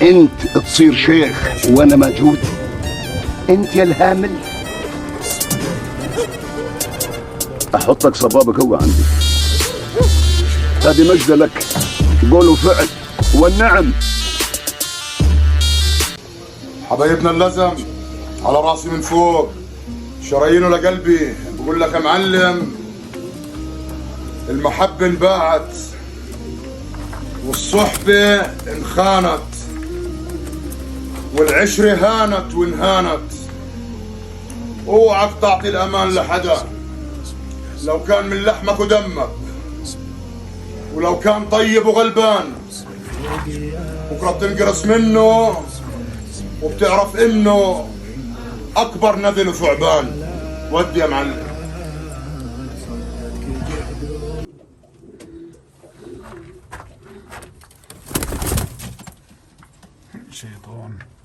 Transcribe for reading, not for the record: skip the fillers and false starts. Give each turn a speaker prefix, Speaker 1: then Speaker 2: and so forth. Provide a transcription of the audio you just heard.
Speaker 1: انت تصير شيخ وانا موجود؟ انت يا الهامل. احطك صبابة جوا عندي. هذه مجد لك، قول وفعل والنعم.
Speaker 2: حبايبنا اللزم على راسي من فوق، شرايينه لقلبي. بقول لك يا معلم، المحبة انباعت والصحبة انخانت والعشرة هانت وانهانت. اوعك تعطي الامان لحدا، لو كان من لحمك ودمك، ولو كان طيب وغلبان. بكره بتنقرص منه وبتعرف انه اكبر نذل وثعبان. ودي يا معلم.
Speaker 3: شيطان.